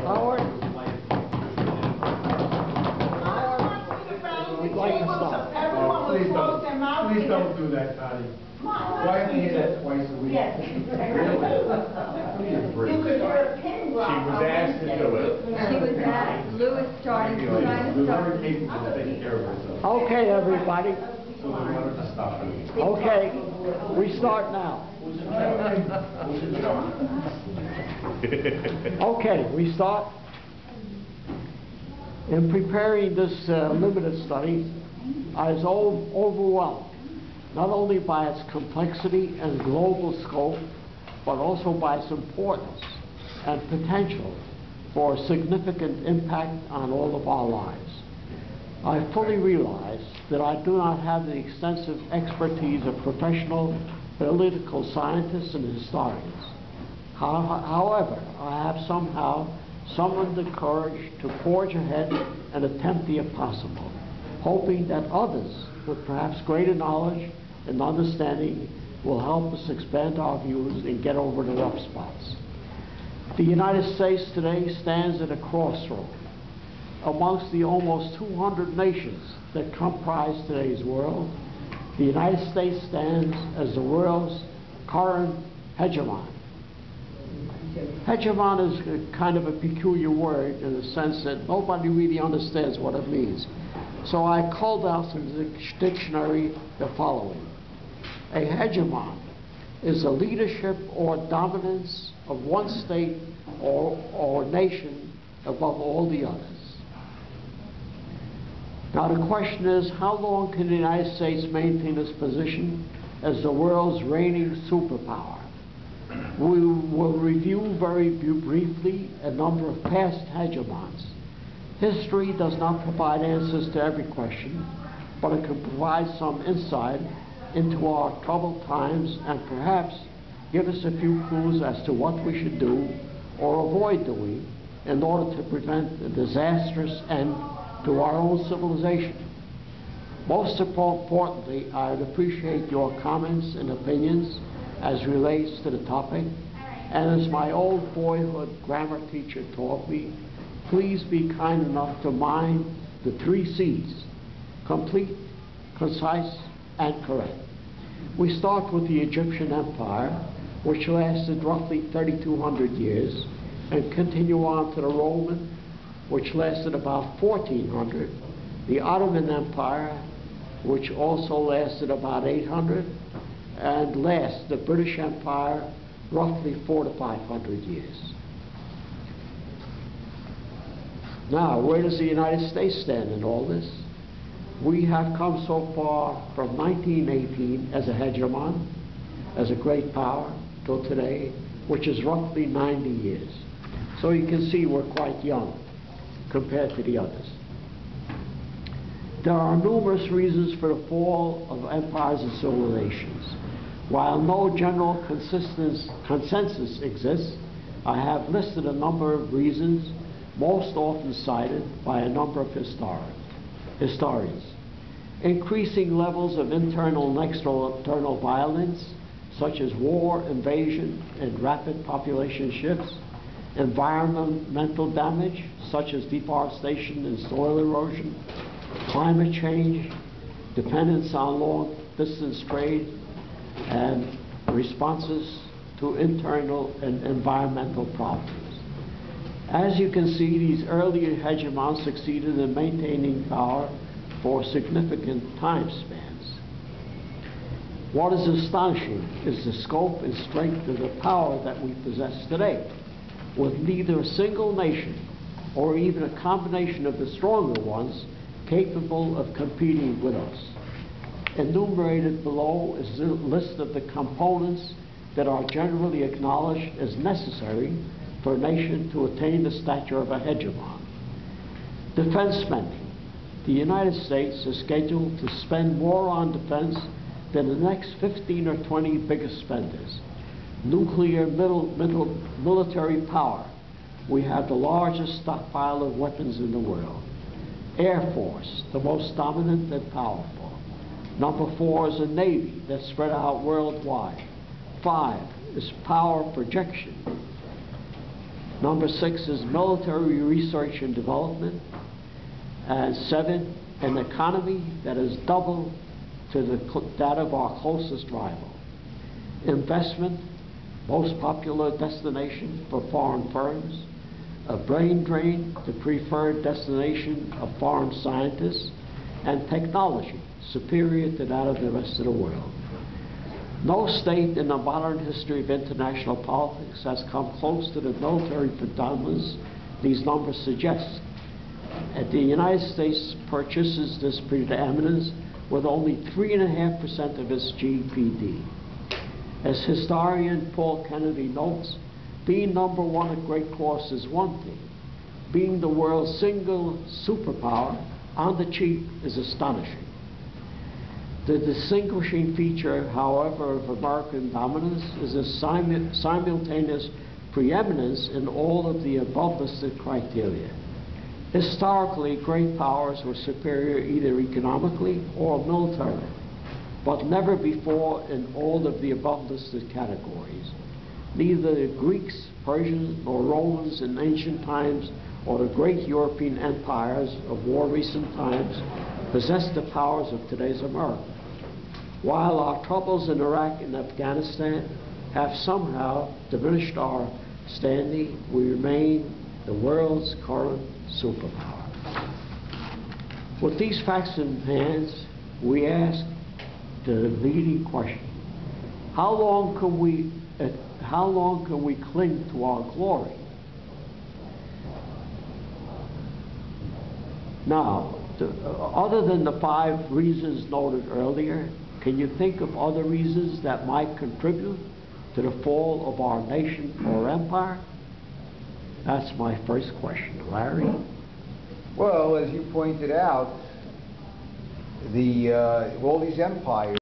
Howard? We'd like to stop. Please don't do that, Patty. Why do you hear that twice a week? Yes. You could hear a pin drop. She was asked to do it. She was asked. Lewis started trying to start. Very capable of taking care of herself. Okay, everybody. So we wanted to stop it. Okay, we start now. Okay, we start. In preparing this limited study, I was overwhelmed, not only by its complexity and global scope, but also by its importance and potential for a significant impact on all of our lives. I fully realize that I do not have the extensive expertise of professional political scientists and historians. However, I have somehow summoned the courage to forge ahead and attempt the impossible, hoping that others with perhaps greater knowledge and understanding will help us expand our views and get over the rough spots. The United States today stands at a crossroad. Amongst the almost 200 nations that comprise today's world, the United States stands as the world's current hegemon. Hegemon is a kind of a peculiar word in the sense that nobody really understands what it means. So I called out from the dictionary the following. A hegemon is a leadership or dominance of one state or nation above all the others. Now the question is, how long can the United States maintain its position as the world's reigning superpower? We will review very briefly a number of past hegemons. History does not provide answers to every question, but it can provide some insight into our troubled times and perhaps give us a few clues as to what we should do or avoid doing in order to prevent a disastrous end to our own civilization. Most importantly, I would appreciate your comments and opinions as relates to the topic, and as my old boyhood grammar teacher taught me, please be kind enough to mind the 3 C's: complete, concise, and correct. We start with the Egyptian Empire, which lasted roughly 3,200 years, and continue on to the Roman, which lasted about 1,400, the Ottoman Empire, which also lasted about 800, and last, the British Empire, roughly 400 to 500 years. Now, where does the United States stand in all this? We have come so far from 1918 as a hegemon, as a great power, till today, which is roughly 90 years. So you can see we're quite young compared to the others. There are numerous reasons for the fall of empires and civilizations. While no general consensus exists, I have listed a number of reasons, most often cited by a number of historians. Increasing levels of internal and external violence, such as war, invasion, and rapid population shifts, environmental damage, such as deforestation and soil erosion, climate change, dependence on long-distance trade, and responses to internal and environmental problems. As you can see, these earlier hegemons succeeded in maintaining power for significant time spans. What is astonishing is the scope and strength of the power that we possess today, with neither a single nation or even a combination of the stronger ones capable of competing with us. Enumerated below is the list of the components that are generally acknowledged as necessary for a nation to attain the stature of a hegemon. Defense spending. The United States is scheduled to spend more on defense than the next 15 or 20 biggest spenders. Nuclear military power. We have the largest stockpile of weapons in the world. Air Force, the most dominant and powerful. Number 4 is a Navy that's spread out worldwide. 5 is power projection. Number 6 is military research and development. And 7, an economy that is double to that of our closest rival. Investment, most popular destination for foreign firms. A brain drain, the preferred destination of foreign scientists. And technology, superior to that of the rest of the world. No state in the modern history of international politics has come close to the military predominance these numbers suggest. And the United States purchases this preeminence with only 3.5% of its GDP. As historian Paul Kennedy notes, being number one at great cost is one thing. Being the world's single superpower on the cheap is astonishing. The distinguishing feature, however, of American dominance is a simultaneous preeminence in all of the above-listed criteria. Historically, great powers were superior either economically or militarily, but never before in all of the above-listed categories. Neither the Greeks, Persians, nor Romans in ancient times or the great European empires of more recent times possessed the powers of today's America. While our troubles in Iraq and Afghanistan have somehow diminished our standing, we remain the world's current superpower. With these facts in hand, we ask the leading question: how long can we cling to our glory? Now, other than the 5 reasons noted earlier, can you think of other reasons that might contribute to the fall of our nation or empire? That's my first question. Larry? Well, as you pointed out, all these empires